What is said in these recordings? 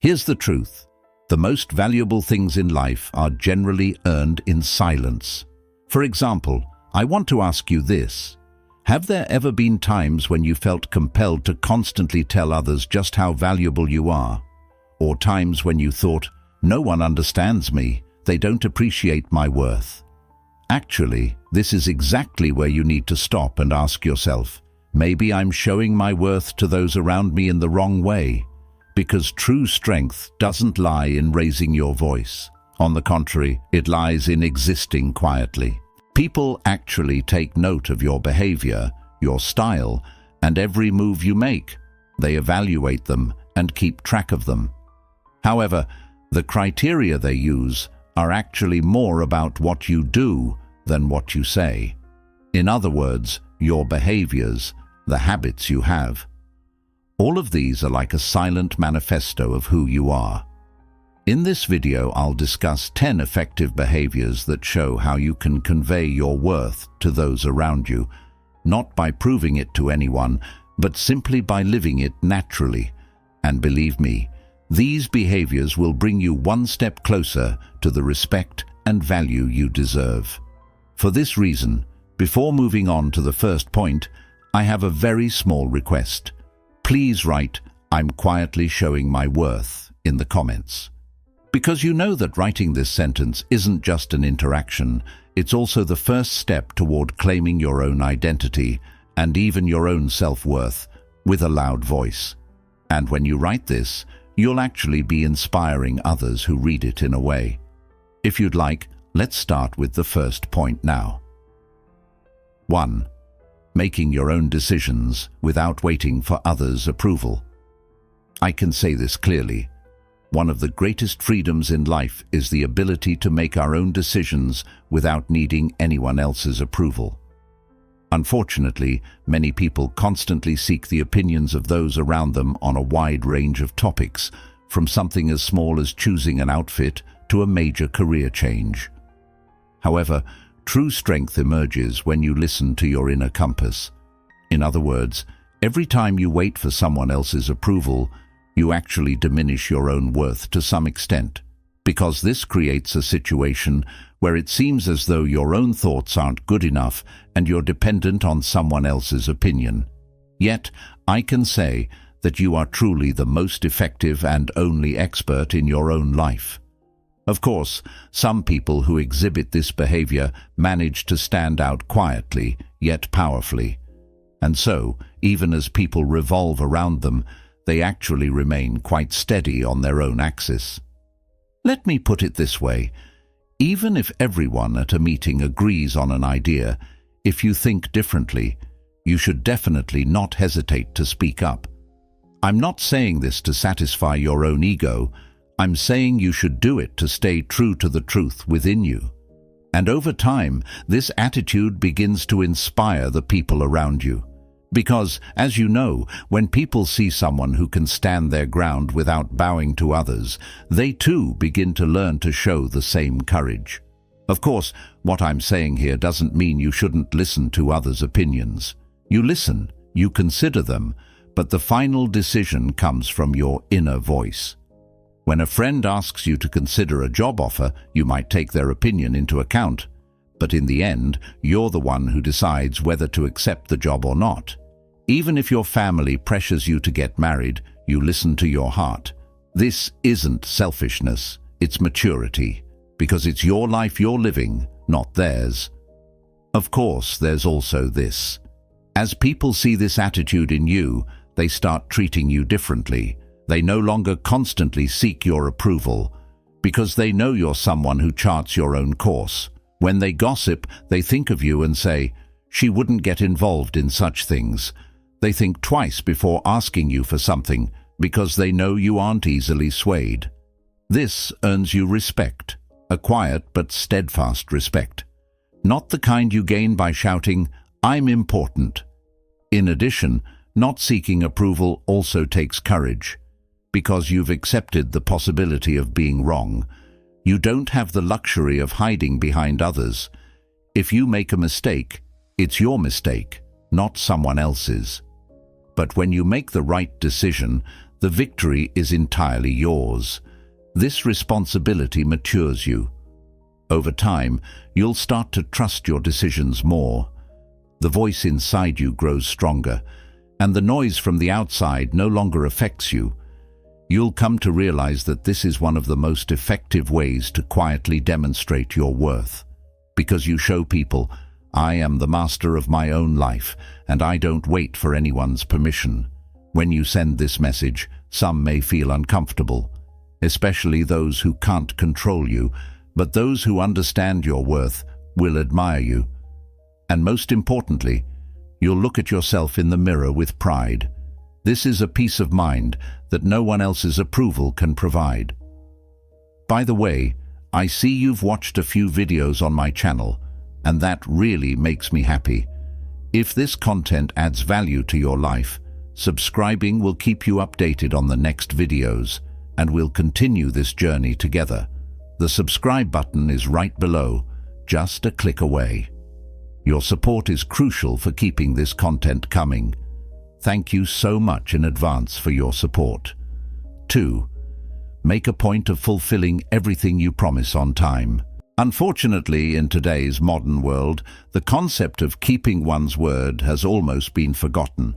Here's the truth. The most valuable things in life are generally earned in silence. For example, I want to ask you this. Have there ever been times when you felt compelled to constantly tell others just how valuable you are? Or times when you thought, no one understands me, they don't appreciate my worth? Actually, this is exactly where you need to stop and ask yourself, maybe I'm showing my worth to those around me in the wrong way. Because true strength doesn't lie in raising your voice. On the contrary, it lies in existing quietly. People actually take note of your behavior, your style, and every move you make. They evaluate them and keep track of them. However, the criteria they use are actually more about what you do than what you say. In other words, your behaviors, the habits you have. All of these are like a silent manifesto of who you are. In this video, I'll discuss 10 effective behaviors that show how you can convey your worth to those around you, not by proving it to anyone, but simply by living it naturally. And believe me, these behaviors will bring you one step closer to the respect and value you deserve. For this reason, before moving on to the first point, I have a very small request. Please write, "I'm quietly showing my worth," in the comments. Because you know that writing this sentence isn't just an interaction, it's also the first step toward claiming your own identity and even your own self-worth with a loud voice. And when you write this, you'll actually be inspiring others who read it in a way. If you'd like, let's start with the first point now. 1. Making your own decisions without waiting for others' approval. I can say this clearly. One of the greatest freedoms in life is the ability to make our own decisions without needing anyone else's approval. Unfortunately, many people constantly seek the opinions of those around them on a wide range of topics, from something as small as choosing an outfit to a major career change. However, true strength emerges when you listen to your inner compass. In other words, every time you wait for someone else's approval, you actually diminish your own worth to some extent, because this creates a situation where it seems as though your own thoughts aren't good enough and you're dependent on someone else's opinion. Yet, I can say that you are truly the most effective and only expert in your own life. Of course, some people who exhibit this behavior manage to stand out quietly, yet powerfully. And so, even as people revolve around them, they actually remain quite steady on their own axis. Let me put it this way. Even if everyone at a meeting agrees on an idea, if you think differently, you should definitely not hesitate to speak up. I'm not saying this to satisfy your own ego. I'm saying you should do it to stay true to the truth within you. And over time, this attitude begins to inspire the people around you. Because, as you know, when people see someone who can stand their ground without bowing to others, they too begin to learn to show the same courage. Of course, what I'm saying here doesn't mean you shouldn't listen to others' opinions. You listen, you consider them, but the final decision comes from your inner voice. When a friend asks you to consider a job offer, you might take their opinion into account. But in the end, you're the one who decides whether to accept the job or not. Even if your family pressures you to get married, you listen to your heart. This isn't selfishness, it's maturity, because it's your life you're living, not theirs. Of course, there's also this. As people see this attitude in you, they start treating you differently. They no longer constantly seek your approval, because they know you're someone who charts your own course. When they gossip, they think of you and say, "She wouldn't get involved in such things." They think twice before asking you for something, because they know you aren't easily swayed. This earns you respect, a quiet but steadfast respect. Not the kind you gain by shouting, "I'm important." In addition, not seeking approval also takes courage, because you've accepted the possibility of being wrong. You don't have the luxury of hiding behind others. If you make a mistake, it's your mistake, not someone else's. But when you make the right decision, The victory is entirely yours. This responsibility matures you. Over time, you'll start to trust your decisions more. The voice inside you grows stronger, and the noise from the outside no longer affects you. You'll come to realize that this is one of the most effective ways to quietly demonstrate your worth, because you show people, I am the master of my own life, and I don't wait for anyone's permission. When you send this message, some may feel uncomfortable, especially those who can't control you, but those who understand your worth will admire you. And most importantly, you'll look at yourself in the mirror with pride. This is a peace of mind that no one else's approval can provide. By the way, I see you've watched a few videos on my channel, and that really makes me happy. If this content adds value to your life, subscribing will keep you updated on the next videos, and we'll continue this journey together. The subscribe button is right below, just a click away. Your support is crucial for keeping this content coming. Thank you so much in advance for your support. 2. Make a point of fulfilling everything you promise on time. Unfortunately, in today's modern world, the concept of keeping one's word has almost been forgotten.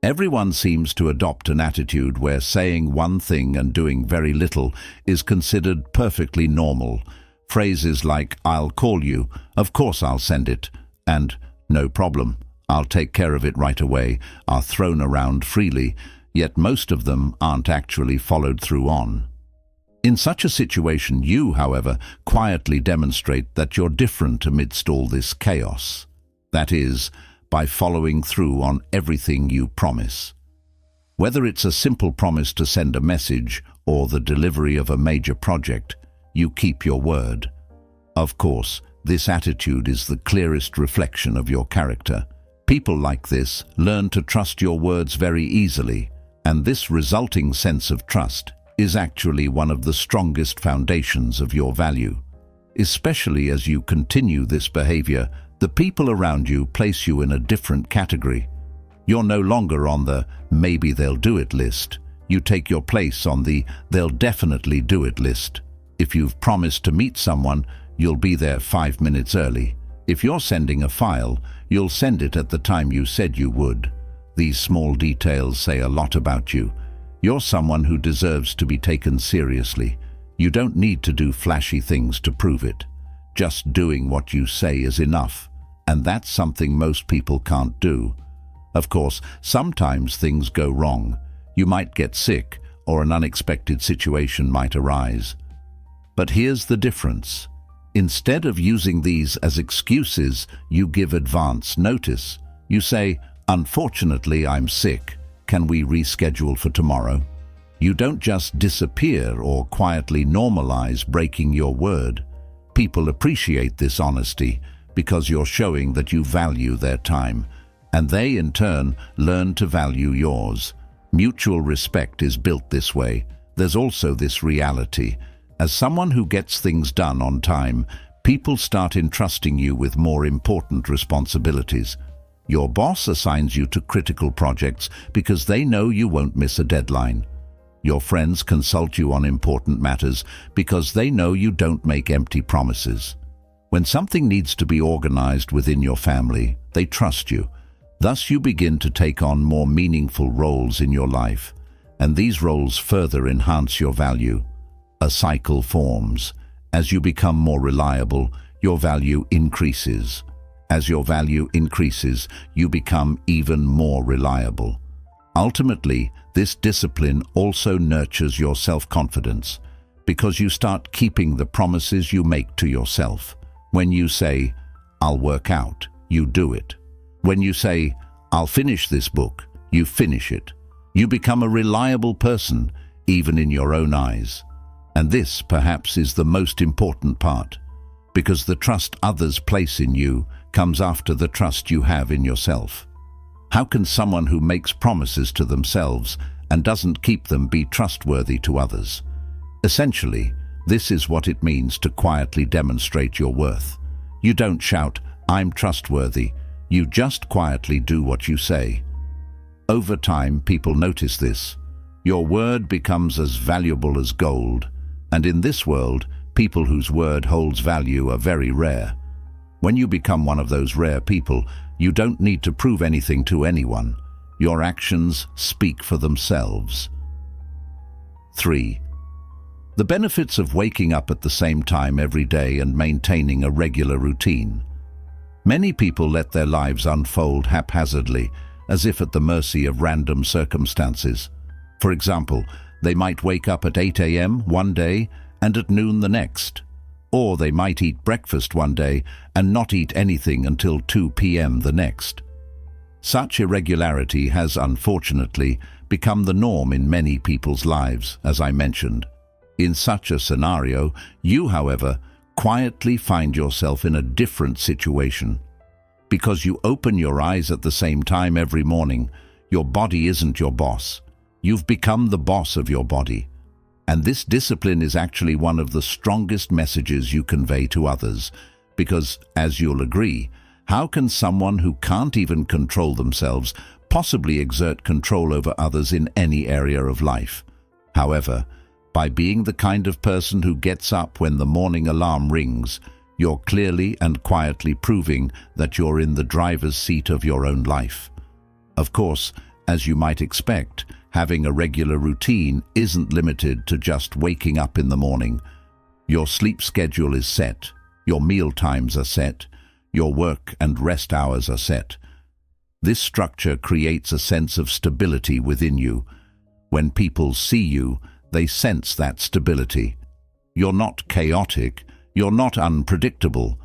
Everyone seems to adopt an attitude where saying one thing and doing very little is considered perfectly normal. Phrases like, I'll call you, of course I'll send it, and no problem, I'll take care of it right away, are thrown around freely, yet most of them aren't actually followed through on. In such a situation, you, however, quietly demonstrate that you're different amidst all this chaos. That is, by following through on everything you promise. Whether it's a simple promise to send a message or the delivery of a major project, you keep your word. Of course, this attitude is the clearest reflection of your character. People like this learn to trust your words very easily, and this resulting sense of trust is actually one of the strongest foundations of your value. Especially as you continue this behavior, the people around you place you in a different category. You're no longer on the maybe they'll do it list. You take your place on the they'll definitely do it list. If you've promised to meet someone, you'll be there 5 minutes early. If you're sending a file, you'll send it at the time you said you would. These small details say a lot about you. You're someone who deserves to be taken seriously. You don't need to do flashy things to prove it. Just doing what you say is enough, and that's something most people can't do. Of course, sometimes things go wrong. You might get sick, or an unexpected situation might arise. But here's the difference. Instead of using these as excuses, you give advance notice. You say, unfortunately, I'm sick. Can we reschedule for tomorrow? You don't just disappear or quietly normalize breaking your word. People appreciate this honesty because you're showing that you value their time, and they, in turn, learn to value yours. Mutual respect is built this way. There's also this reality. As someone who gets things done on time, people start entrusting you with more important responsibilities. Your boss assigns you to critical projects because they know you won't miss a deadline. Your friends consult you on important matters because they know you don't make empty promises. When something needs to be organized within your family, they trust you. Thus you begin to take on more meaningful roles in your life, and these roles further enhance your value. A cycle forms. As you become more reliable, your value increases. As your value increases, you become even more reliable. Ultimately, this discipline also nurtures your self-confidence because you start keeping the promises you make to yourself. When you say, I'll work out, you do it. When you say, I'll finish this book, you finish it. You become a reliable person, even in your own eyes. And this, perhaps, is the most important part, because the trust others place in you comes after the trust you have in yourself. How can someone who makes promises to themselves and doesn't keep them be trustworthy to others? Essentially, this is what it means to quietly demonstrate your worth. You don't shout, I'm trustworthy. You just quietly do what you say. Over time, people notice this. Your word becomes as valuable as gold, and in this world, people whose word holds value are very rare. When you become one of those rare people, you don't need to prove anything to anyone. Your actions speak for themselves. 3. The benefits of waking up at the same time every day and maintaining a regular routine. Many people let their lives unfold haphazardly, as if at the mercy of random circumstances. For example, they might wake up at 8 a.m. one day and at noon the next. Or they might eat breakfast one day and not eat anything until 2 p.m. the next. Such irregularity has, unfortunately, become the norm in many people's lives, as I mentioned. In such a scenario, you, however, quietly find yourself in a different situation. Because you open your eyes at the same time every morning, your body isn't your boss. You've become the boss of your body. And this discipline is actually one of the strongest messages you convey to others, because, as you'll agree, how can someone who can't even control themselves possibly exert control over others in any area of life? However, by being the kind of person who gets up when the morning alarm rings, you're clearly and quietly proving that you're in the driver's seat of your own life. Of course, as you might expect, having a regular routine isn't limited to just waking up in the morning. Your sleep schedule is set, your meal times are set, your work and rest hours are set. This structure creates a sense of stability within you. When people see you, they sense that stability. You're not chaotic, you're not unpredictable.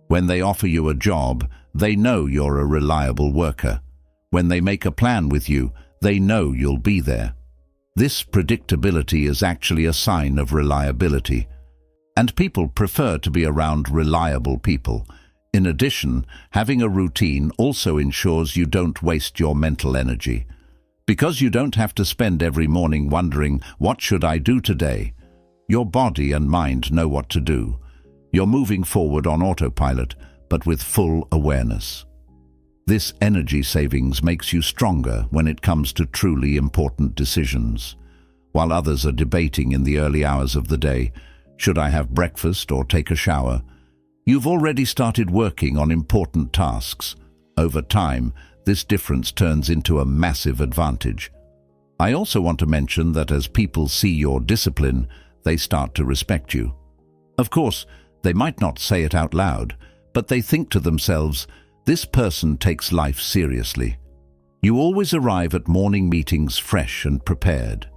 When they offer you a job, they know you're a reliable worker. When they make a plan with you, they know you'll be there. This predictability is actually a sign of reliability. And people prefer to be around reliable people. In addition, having a routine also ensures you don't waste your mental energy. Because you don't have to spend every morning wondering, what should I do today? Your body and mind know what to do. You're moving forward on autopilot, but with full awareness. This energy savings makes you stronger when it comes to truly important decisions. While others are debating in the early hours of the day, should I have breakfast or take a shower? You've already started working on important tasks. Over time, this difference turns into a massive advantage. I also want to mention that as people see your discipline, they start to respect you. Of course, they might not say it out loud, but they think to themselves, this person takes life seriously. You always arrive at morning meetings fresh and prepared.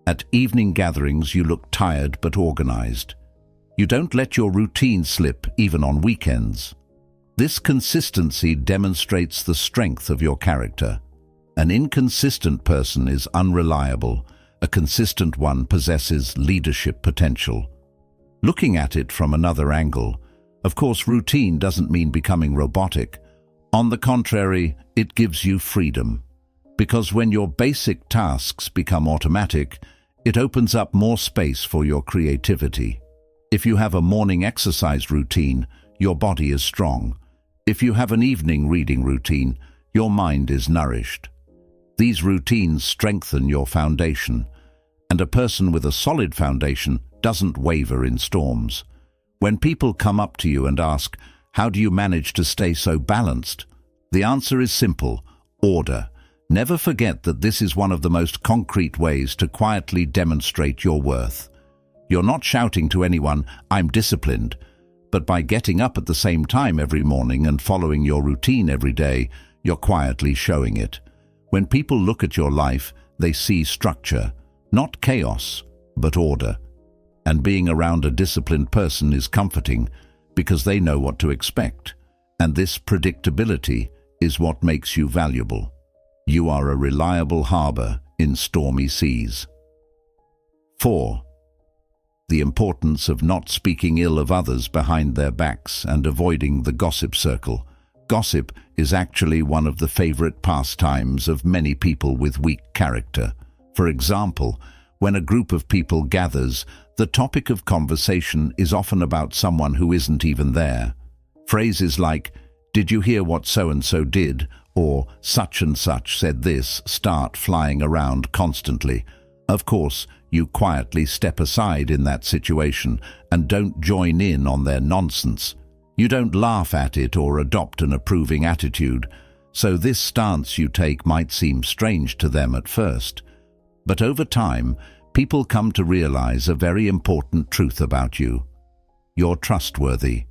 At evening gatherings, you look tired but organized. You don't let your routine slip even on weekends. This consistency demonstrates the strength of your character. An inconsistent person is unreliable. A consistent one possesses leadership potential. Looking at it from another angle, of course, routine doesn't mean becoming robotic. On the contrary, it gives you freedom. Because when your basic tasks become automatic, it opens up more space for your creativity. If you have a morning exercise routine, your body is strong. If you have an evening reading routine, your mind is nourished. These routines strengthen your foundation, and a person with a solid foundation doesn't waver in storms. When people come up to you and ask, how do you manage to stay so balanced? The answer is simple: order. Never forget that this is one of the most concrete ways to quietly demonstrate your worth. You're not shouting to anyone, I'm disciplined, but by getting up at the same time every morning and following your routine every day, you're quietly showing it. When people look at your life, they see structure, not chaos, but order. And being around a disciplined person is comforting, because they know what to expect, and this predictability is what makes you valuable. You are a reliable harbor in stormy seas. 4. The importance of not speaking ill of others behind their backs and avoiding the gossip circle. Gossip is actually one of the favorite pastimes of many people with weak character. For example, when a group of people gathers, the topic of conversation is often about someone who isn't even there. Phrases like, "Did you hear what so-and-so did?" or "such and such said this" start flying around constantly. Of course, you quietly step aside in that situation and don't join in on their nonsense. You don't laugh at it or adopt an approving attitude, so this stance you take might seem strange to them at first. But over time, people come to realize a very important truth about you. You're trustworthy.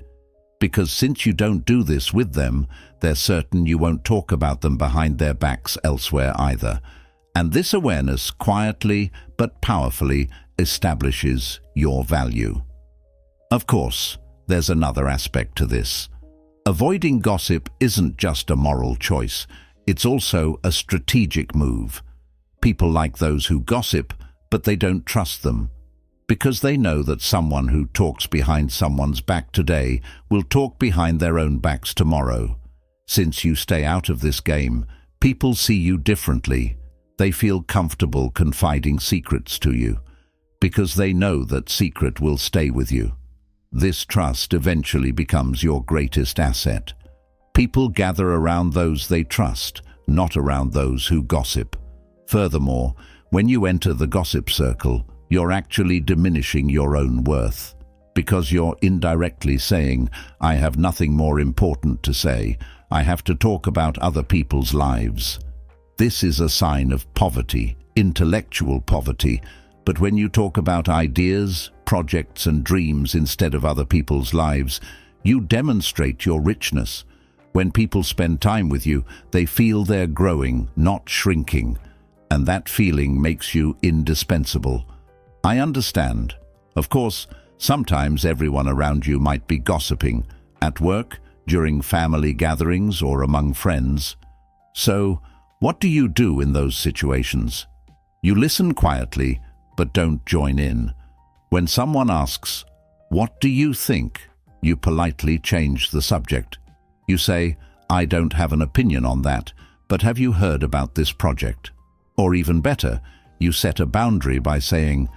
Because since you don't do this with them, they're certain you won't talk about them behind their backs elsewhere either. And this awareness quietly but powerfully establishes your value. Of course, there's another aspect to this. Avoiding gossip isn't just a moral choice, it's also a strategic move. People like those who gossip, but they don't trust them, because they know that someone who talks behind someone's back today will talk behind their own backs tomorrow. Since you stay out of this game, people see you differently. They feel comfortable confiding secrets to you, because they know that secret will stay with you. This trust eventually becomes your greatest asset. People gather around those they trust, not around those who gossip. Furthermore, when you enter the gossip circle, you're actually diminishing your own worth, because you're indirectly saying, "I have nothing more important to say. I have to talk about other people's lives." This is a sign of poverty, intellectual poverty, but when you talk about ideas, projects and dreams instead of other people's lives, you demonstrate your richness. When people spend time with you, they feel they're growing, not shrinking, and that feeling makes you indispensable. I understand. Of course, sometimes everyone around you might be gossiping, at work, during family gatherings, or among friends. So, what do you do in those situations? You listen quietly, but don't join in. When someone asks, "What do you think?" you politely change the subject. You say, "I don't have an opinion on that, but have you heard about this project?" Or even better, you set a boundary by saying,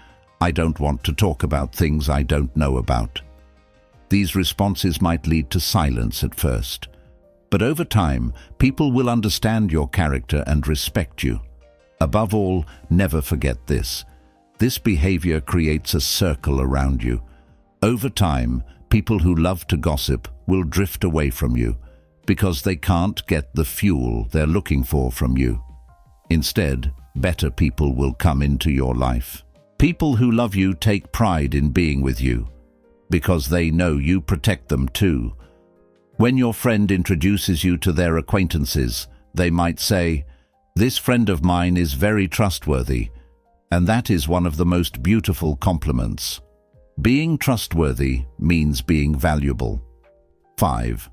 "I don't want to talk about things I don't know about." These responses might lead to silence at first, but over time, people will understand your character and respect you. Above all, never forget this. This behavior creates a circle around you. Over time, people who love to gossip will drift away from you because they can't get the fuel they're looking for from you. Instead, better people will come into your life. People who love you take pride in being with you because they know you protect them too. When your friend introduces you to their acquaintances, they might say, "This friend of mine is very trustworthy," and that is one of the most beautiful compliments. Being trustworthy means being valuable. 5.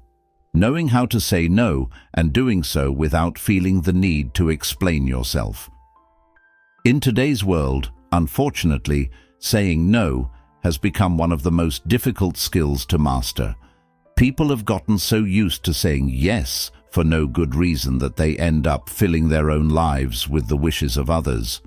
Knowing how to say no and doing so without feeling the need to explain yourself. In today's world, unfortunately, saying no has become one of the most difficult skills to master. People have gotten so used to saying yes for no good reason that they end up filling their own lives with the wishes of others.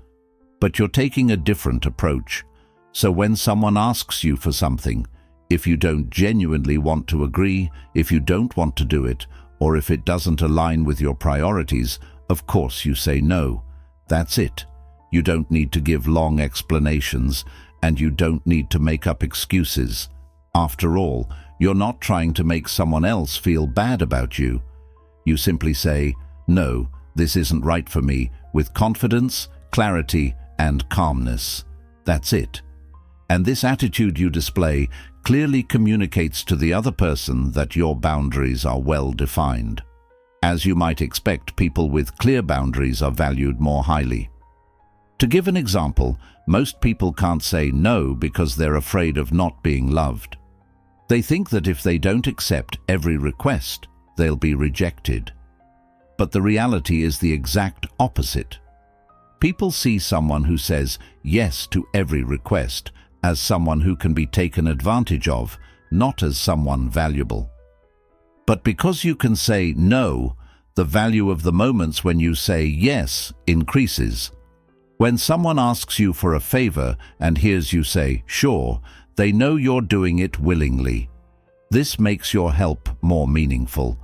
But you're taking a different approach. So when someone asks you for something, if you don't genuinely want to agree, if you don't want to do it, or if it doesn't align with your priorities, of course you say no. That's it. You don't need to give long explanations, and you don't need to make up excuses. After all, you're not trying to make someone else feel bad about you. You simply say, "No, this isn't right for me," with confidence, clarity, and calmness. That's it. And this attitude you display clearly communicates to the other person that your boundaries are well defined. As you might expect, people with clear boundaries are valued more highly. To give an example, most people can't say no because they're afraid of not being loved. They think that if they don't accept every request, they'll be rejected. But the reality is the exact opposite. People see someone who says yes to every request as someone who can be taken advantage of, not as someone valuable. But because you can say no, the value of the moments when you say yes increases. When someone asks you for a favor and hears you say sure, they know you're doing it willingly. This makes your help more meaningful.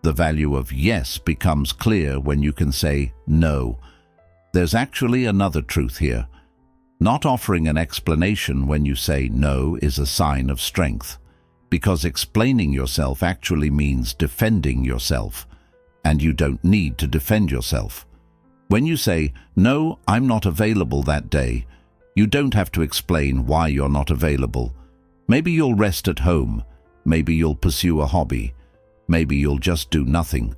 The value of yes becomes clear when you can say no. There's actually another truth here. Not offering an explanation when you say no is a sign of strength, because explaining yourself actually means defending yourself, and you don't need to defend yourself. When you say, "No, I'm not available that day," you don't have to explain why you're not available. Maybe you'll rest at home, maybe you'll pursue a hobby, maybe you'll just do nothing.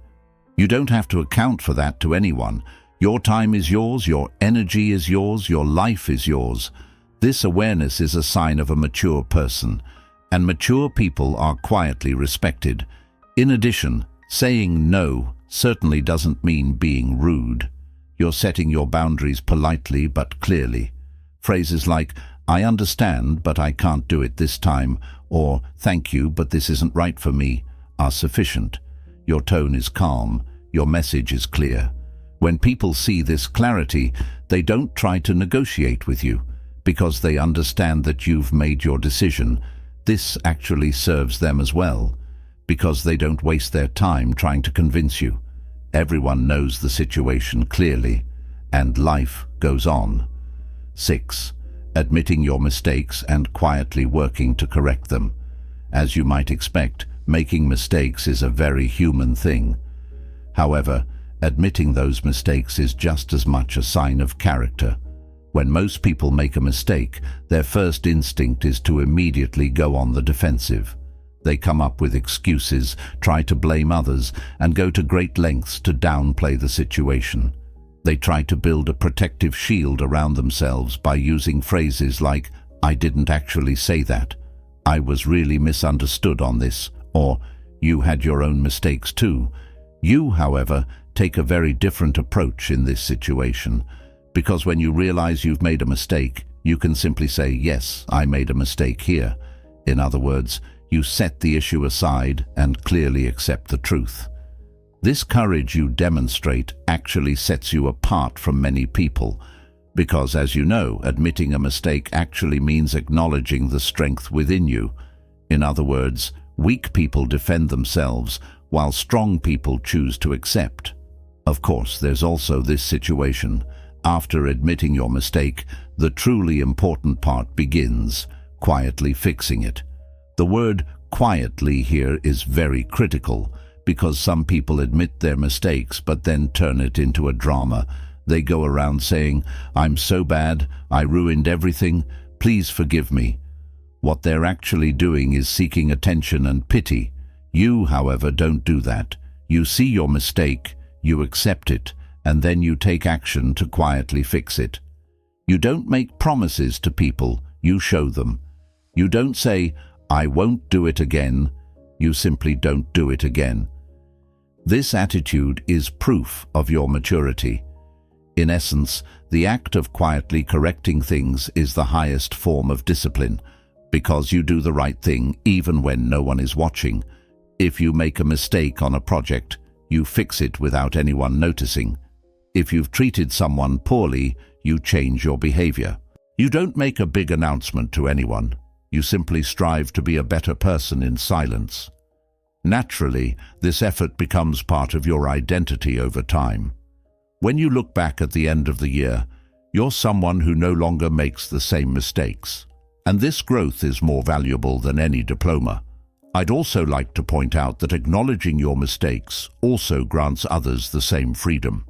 You don't have to account for that to anyone. Your time is yours, your energy is yours, your life is yours. This awareness is a sign of a mature person, and mature people are quietly respected. In addition, saying no certainly doesn't mean being rude. You're setting your boundaries politely but clearly. Phrases like, "I understand, but I can't do it this time," or "Thank you, but this isn't right for me," are sufficient. Your tone is calm, your message is clear. When people see this clarity, they don't try to negotiate with you, because they understand that you've made your decision. This actually serves them as well, because they don't waste their time trying to convince you. Everyone knows the situation clearly, and life goes on. 6. Admitting your mistakes and quietly working to correct them. As you might expect, making mistakes is a very human thing. However, admitting those mistakes is just as much a sign of character. When most people make a mistake, their first instinct is to immediately go on the defensive. They come up with excuses, try to blame others, and go to great lengths to downplay the situation. They try to build a protective shield around themselves by using phrases like, "I didn't actually say that," "I was really misunderstood on this," or "You had your own mistakes too." You, however, take a very different approach in this situation, because when you realize you've made a mistake, you can simply say, "Yes, I made a mistake here." In other words, you set the issue aside and clearly accept the truth. This courage you demonstrate actually sets you apart from many people, because, as you know, admitting a mistake actually means acknowledging the strength within you. In other words, weak people defend themselves, while strong people choose to accept. Of course, there's also this situation. After admitting your mistake, the truly important part begins, quietly fixing it. The word quietly here is very critical, because some people admit their mistakes but then turn it into a drama. They go around saying, "I'm so bad, I ruined everything, please forgive me." What they're actually doing is seeking attention and pity. You, however, don't do that. You see your mistake, you accept it, and then you take action to quietly fix it. You don't make promises to people, you show them. You don't say, "I won't do it again." You simply don't do it again. This attitude is proof of your maturity. In essence, the act of quietly correcting things is the highest form of discipline, because you do the right thing even when no one is watching. If you make a mistake on a project, you fix it without anyone noticing. If you've treated someone poorly, you change your behavior. You don't make a big announcement to anyone. You simply strive to be a better person in silence. Naturally, this effort becomes part of your identity over time. When you look back at the end of the year, you're someone who no longer makes the same mistakes. And this growth is more valuable than any diploma. I'd also like to point out that acknowledging your mistakes also grants others the same freedom.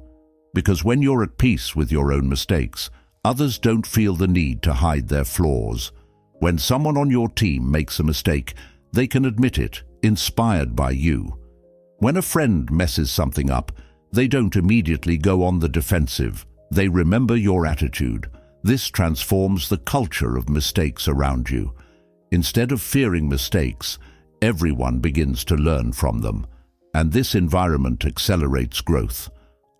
Because when you're at peace with your own mistakes, others don't feel the need to hide their flaws. When someone on your team makes a mistake, they can admit it, inspired by you. When a friend messes something up, they don't immediately go on the defensive. They remember your attitude. This transforms the culture of mistakes around you. Instead of fearing mistakes, everyone begins to learn from them. And this environment accelerates growth.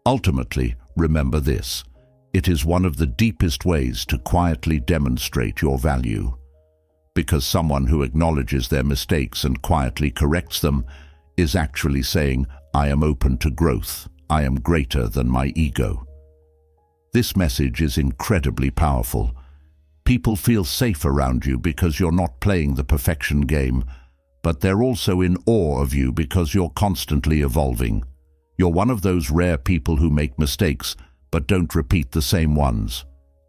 Ultimately, remember this. It is one of the deepest ways to quietly demonstrate your value. Because someone who acknowledges their mistakes and quietly corrects them is actually saying, "I am open to growth. I am greater than my ego." This message is incredibly powerful. People feel safe around you because you're not playing the perfection game, but they're also in awe of you because you're constantly evolving. You're one of those rare people who make mistakes but don't repeat the same ones.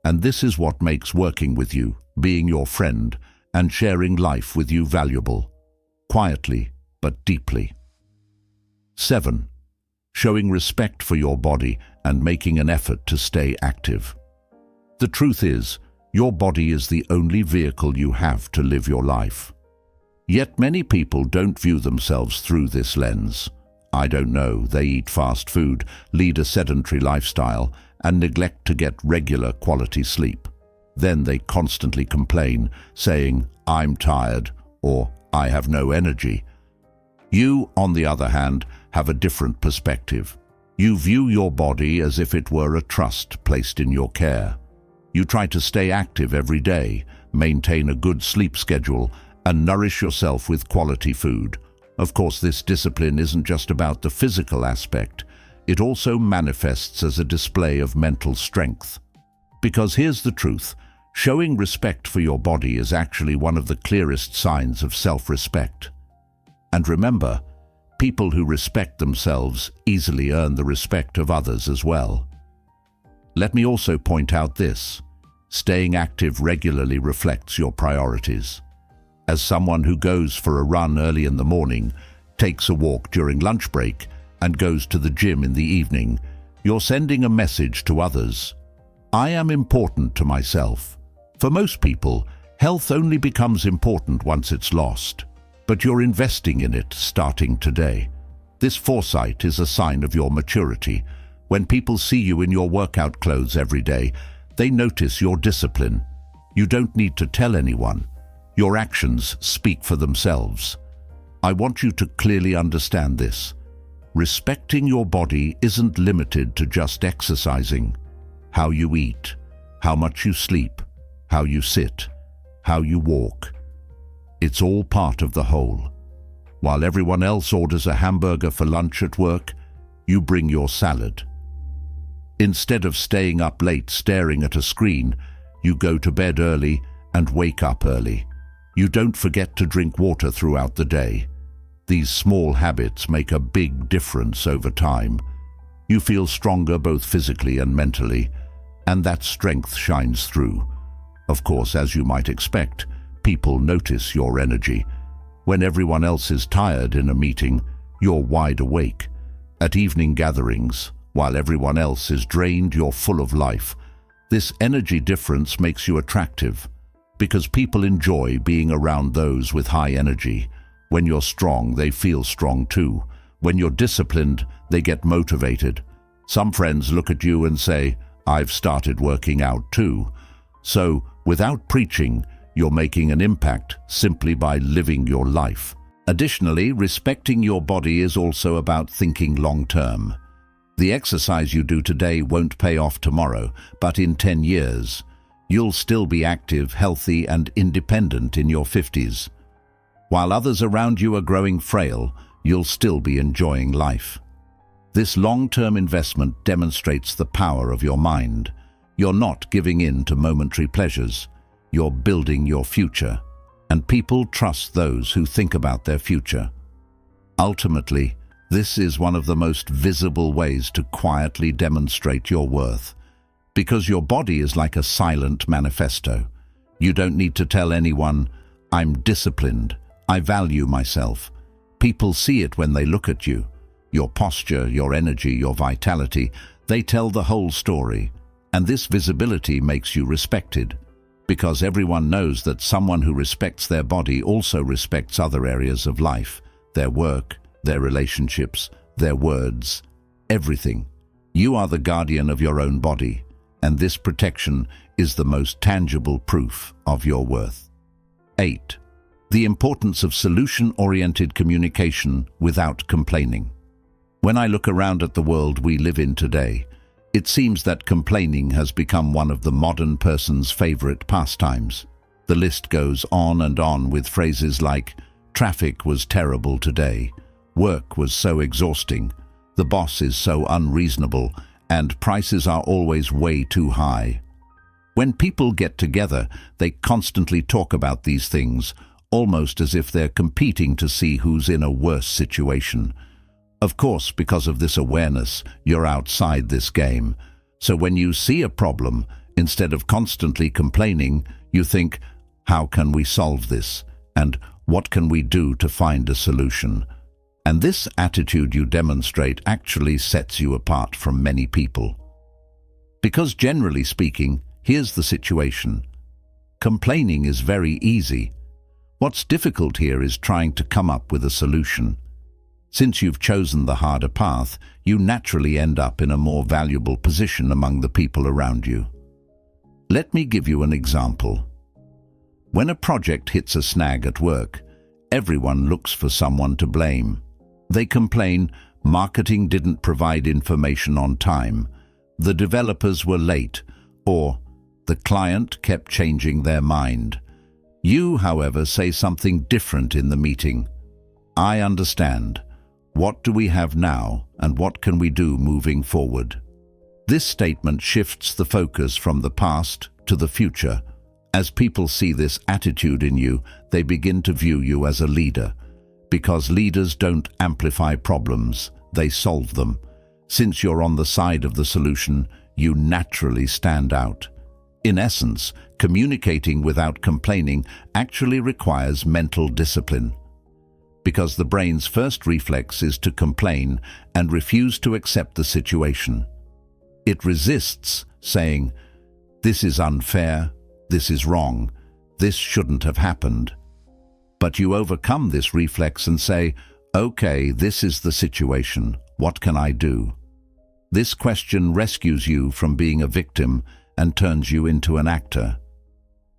And this is what makes working with you, being your friend, and sharing life with you valuable, quietly but deeply. 7. Showing respect for your body and making an effort to stay active. The truth is, your body is the only vehicle you have to live your life. Yet many people don't view themselves through this lens. I don't know, they eat fast food, lead a sedentary lifestyle, and neglect to get regular quality sleep. Then they constantly complain, saying, "I'm tired," or "I have no energy." You, on the other hand, have a different perspective. You view your body as if it were a trust placed in your care. You try to stay active every day, maintain a good sleep schedule, and nourish yourself with quality food. Of course, this discipline isn't just about the physical aspect. It also manifests as a display of mental strength. Because here's the truth, showing respect for your body is actually one of the clearest signs of self-respect. And remember, people who respect themselves easily earn the respect of others as well. Let me also point out this. Staying active regularly reflects your priorities. As someone who goes for a run early in the morning, takes a walk during lunch break, and goes to the gym in the evening, you're sending a message to others. I am important to myself. For most people, health only becomes important once it's lost. But you're investing in it starting today. This foresight is a sign of your maturity. When people see you in your workout clothes every day, they notice your discipline. You don't need to tell anyone. Your actions speak for themselves. I want you to clearly understand this. Respecting your body isn't limited to just exercising. How you eat, how much you sleep, how you sit, how you walk. It's all part of the whole. While everyone else orders a hamburger for lunch at work, you bring your salad. Instead of staying up late staring at a screen, you go to bed early and wake up early. You don't forget to drink water throughout the day. These small habits make a big difference over time. You feel stronger both physically and mentally, and that strength shines through. Of course, as you might expect, people notice your energy. When everyone else is tired in a meeting, you're wide awake. At evening gatherings, while everyone else is drained, you're full of life. This energy difference makes you attractive, because people enjoy being around those with high energy. When you're strong, they feel strong too. When you're disciplined, they get motivated. Some friends look at you and say, "I've started working out too." So, without preaching, you're making an impact simply by living your life. Additionally, respecting your body is also about thinking long-term. The exercise you do today won't pay off tomorrow, but in 10 years, you'll still be active, healthy, and independent in your 50s. While others around you are growing frail, you'll still be enjoying life. This long-term investment demonstrates the power of your mind. You're not giving in to momentary pleasures. You're building your future, and people trust those who think about their future. Ultimately, this is one of the most visible ways to quietly demonstrate your worth, because your body is like a silent manifesto. You don't need to tell anyone, "I'm disciplined, I value myself." People see it when they look at you. Your posture, your energy, your vitality, they tell the whole story. And this visibility makes you respected, because everyone knows that someone who respects their body also respects other areas of life, their work, their relationships, their words, everything. You are the guardian of your own body, and this protection is the most tangible proof of your worth. 8. The importance of solution-oriented communication without complaining. When I look around at the world we live in today, it seems that complaining has become one of the modern person's favorite pastimes. The list goes on and on with phrases like, "Traffic was terrible today," "Work was so exhausting," "The boss is so unreasonable," and "Prices are always way too high." When people get together, they constantly talk about these things, almost as if they're competing to see who's in a worse situation. Of course, because of this awareness, you're outside this game. So when you see a problem, Instead of constantly complaining, you think, how can we solve this? And what can we do to find a solution? And this attitude you demonstrate actually sets you apart from many people. Because generally speaking, here's the situation. Complaining is very easy. What's difficult here is trying to come up with a solution. Since you've chosen the harder path, you naturally end up in a more valuable position among the people around you. Let me give you an example. When a project hits a snag at work, everyone looks for someone to blame. They complain, marketing didn't provide information on time, the developers were late, or the client kept changing their mind. You, however, say something different in the meeting. I understand. What do we have now, and what can we do moving forward? This statement shifts the focus from the past to the future. As people see this attitude in you, they begin to view you as a leader. Because leaders don't amplify problems, they solve them. Since you're on the side of the solution, you naturally stand out. In essence, communicating without complaining actually requires mental discipline. Because the brain's first reflex is to complain and refuse to accept the situation. It resists, saying, "This is unfair, this is wrong, this shouldn't have happened." But you overcome this reflex and say, "Okay, this is the situation, what can I do?" This question rescues you from being a victim and turns you into an actor.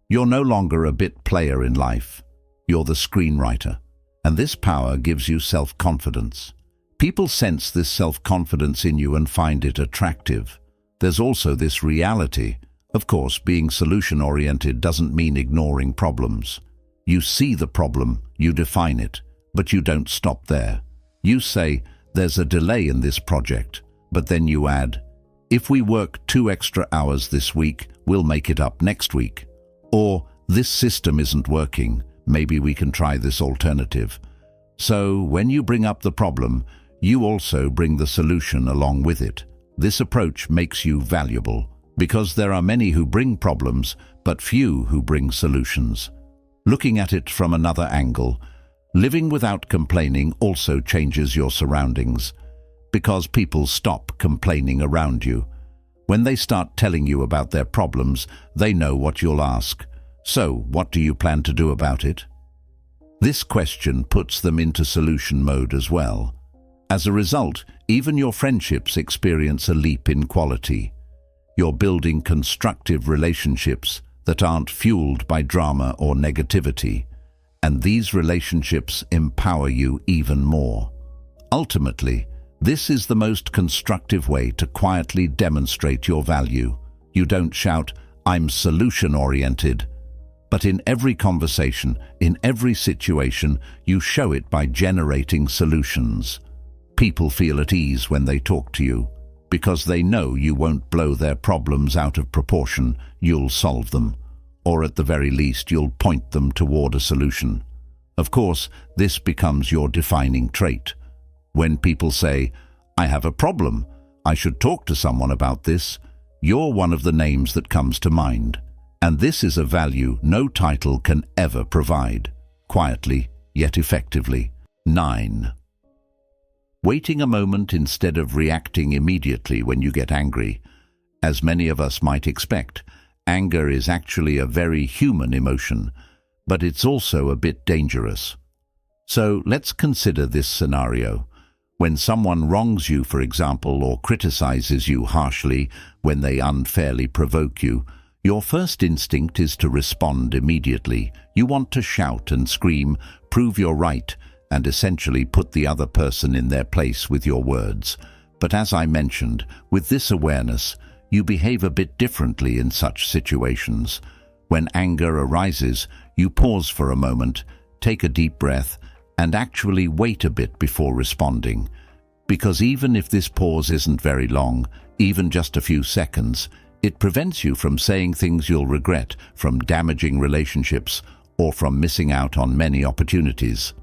You're no longer a bit player in life, you're the screenwriter. And this power gives you self-confidence. People sense this self-confidence in you and find it attractive. There's also this reality. Of course, being solution-oriented doesn't mean ignoring problems. You see the problem, you define it, but you don't stop there. You say, there's a delay in this project, but then you add, if we work 2 extra hours this week, we'll make it up next week. Or, this system isn't working, maybe we can try this alternative. So, when you bring up the problem, you also bring the solution along with it. This approach makes you valuable, because there are many who bring problems, but few who bring solutions. Looking at it from another angle, living without complaining also changes your surroundings, because people stop complaining around you. When they start telling you about their problems, they know what you'll ask. So, what do you plan to do about it? This question puts them into solution mode as well. As a result, even your friendships experience a leap in quality. You're building constructive relationships that aren't fueled by drama or negativity, and these relationships empower you even more. Ultimately, this is the most constructive way to quietly demonstrate your value. You don't shout, "I'm solution-oriented," but in every conversation, in every situation, you show it by generating solutions. People feel at ease when they talk to you, because they know you won't blow their problems out of proportion, you'll solve them. Or at the very least, you'll point them toward a solution. Of course, this becomes your defining trait. When people say, "I have a problem, I should talk to someone about this," you're one of the names that comes to mind. And this is a value no title can ever provide, quietly yet effectively. 9. Waiting a moment instead of reacting immediately when you get angry. As many of us might expect, anger is actually a very human emotion, but it's also a bit dangerous. So let's consider this scenario. When someone wrongs you, for example, or criticizes you harshly when they unfairly provoke you, your first instinct is to respond immediately. You want to shout and scream, prove you're right, and essentially put the other person in their place with your words. But as I mentioned, with this awareness, you behave a bit differently in such situations. When anger arises, you pause for a moment, take a deep breath, and actually wait a bit before responding. Because even if this pause isn't very long, even just a few seconds, it prevents you from saying things you'll regret, from damaging relationships, or from missing out on many opportunities.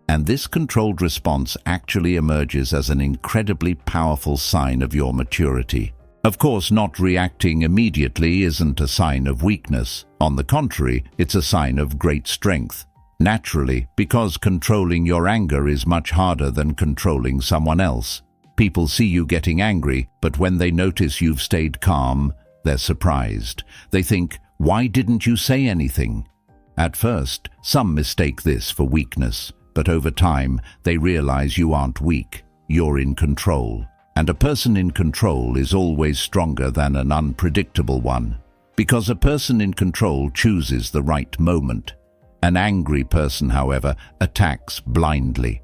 And this controlled response actually emerges as an incredibly powerful sign of your maturity. Of course, not reacting immediately isn't a sign of weakness. On the contrary, it's a sign of great strength. Naturally, because controlling your anger is much harder than controlling someone else. People see you getting angry, but when they notice you've stayed calm, they're surprised. They think, "Why didn't you say anything?" At first, some mistake this for weakness, but over time, they realize you aren't weak. You're in control. And a person in control is always stronger than an unpredictable one, because a person in control chooses the right moment. An angry person, however, attacks blindly.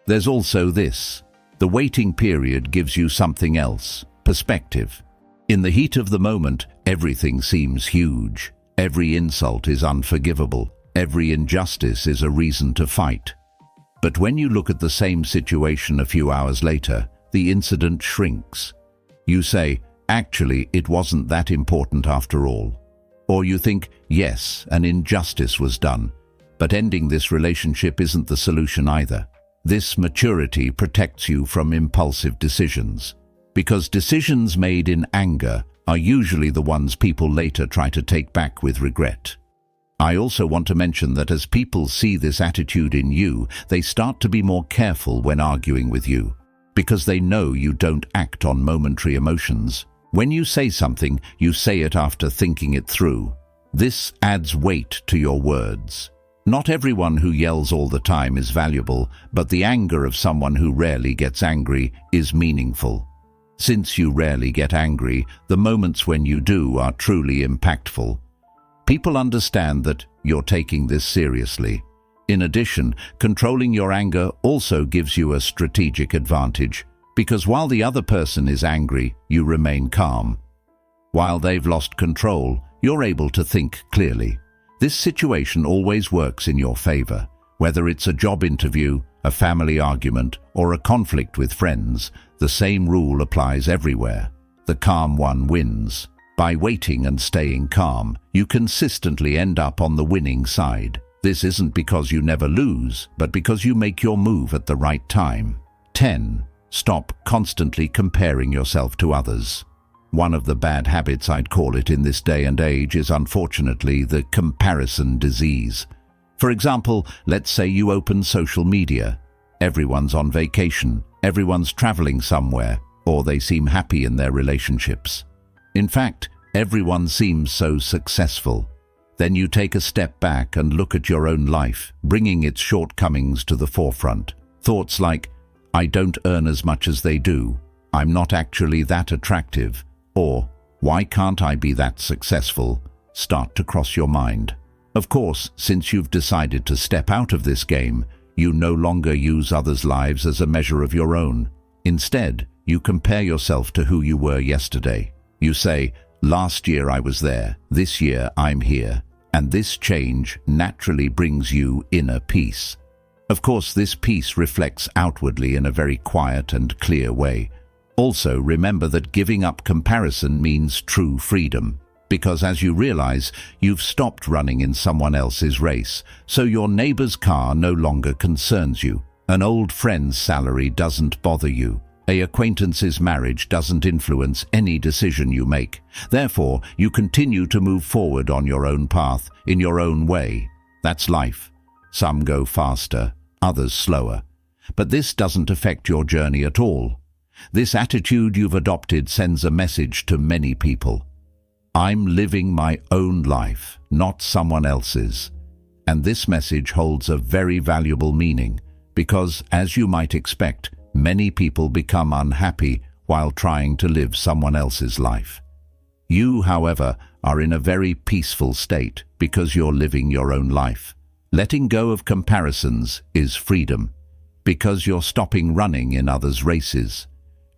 There's also this. The waiting period gives you something else, perspective. In the heat of the moment, everything seems huge. Every insult is unforgivable. Every injustice is a reason to fight. But when you look at the same situation a few hours later, the incident shrinks. You say, actually, it wasn't that important after all. Or you think, yes, an injustice was done, but ending this relationship isn't the solution either. This maturity protects you from impulsive decisions, because decisions made in anger are usually the ones people later try to take back with regret. I also want to mention that as people see this attitude in you, they start to be more careful when arguing with you, because they know you don't act on momentary emotions. When you say something, you say it after thinking it through. This adds weight to your words. Not everyone who yells all the time is valuable, but the anger of someone who rarely gets angry is meaningful. Since you rarely get angry, the moments when you do are truly impactful. People understand that you're taking this seriously. In addition, controlling your anger also gives you a strategic advantage, because while the other person is angry, you remain calm. While they've lost control, you're able to think clearly. This situation always works in your favor. Whether it's a job interview, a family argument, or a conflict with friends, the same rule applies everywhere. The calm one wins. By waiting and staying calm, you consistently end up on the winning side. This isn't because you never lose, but because you make your move at the right time. 10. Stop constantly comparing yourself to others. One of the bad habits, I'd call it in this day and age, is unfortunately the comparison disease. For example, let's say you open social media. Everyone's on vacation, everyone's traveling somewhere, or they seem happy in their relationships. In fact, everyone seems so successful. Then you take a step back and look at your own life, bringing its shortcomings to the forefront. Thoughts like, "I don't earn as much as they do," "I'm not actually that attractive," or "Why can't I be that successful?" start to cross your mind. Of course, since you've decided to step out of this game, you no longer use others' lives as a measure of your own. Instead, you compare yourself to who you were yesterday. You say, "Last year I was there, this year I'm here," and this change naturally brings you inner peace. Of course, this peace reflects outwardly in a very quiet and clear way. Also, remember that giving up comparison means true freedom, because as you realize, you've stopped running in someone else's race, so your neighbor's car no longer concerns you. An old friend's salary doesn't bother you. An acquaintance's marriage doesn't influence any decision you make. Therefore, you continue to move forward on your own path, in your own way. That's life. Some go faster, others slower. But this doesn't affect your journey at all. This attitude you've adopted sends a message to many people. I'm living my own life, not someone else's. And this message holds a very valuable meaning, because, as you might expect, many people become unhappy while trying to live someone else's life. You, however, are in a very peaceful state because you're living your own life. Letting go of comparisons is freedom, because you're stopping running in others' races.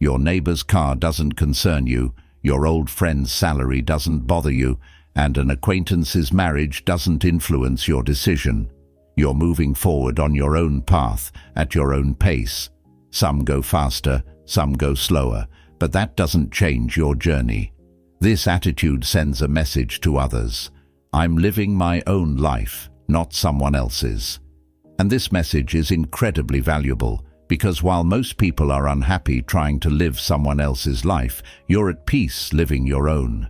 Your neighbor's car doesn't concern you, your old friend's salary doesn't bother you, and an acquaintance's marriage doesn't influence your decision. You're moving forward on your own path, at your own pace. Some go faster, some go slower, but that doesn't change your journey. This attitude sends a message to others. I'm living my own life, not someone else's. And this message is incredibly valuable, Because while most people are unhappy trying to live someone else's life, you're at peace living your own.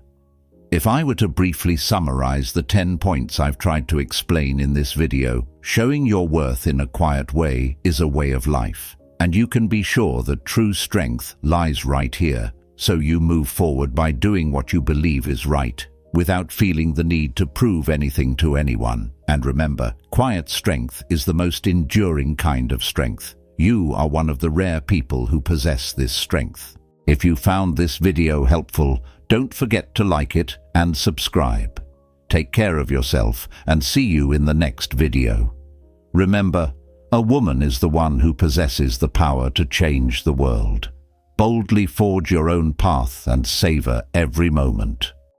If I were to briefly summarize the 10 points I've tried to explain in this video, showing your worth in a quiet way is a way of life. And you can be sure that true strength lies right here, so you move forward by doing what you believe is right, without feeling the need to prove anything to anyone. And remember, quiet strength is the most enduring kind of strength. You are one of the rare people who possess this strength. If you found this video helpful, don't forget to like it and subscribe. Take care of yourself and see you in the next video. Remember, a woman is the one who possesses the power to change the world. Boldly forge your own path and savor every moment.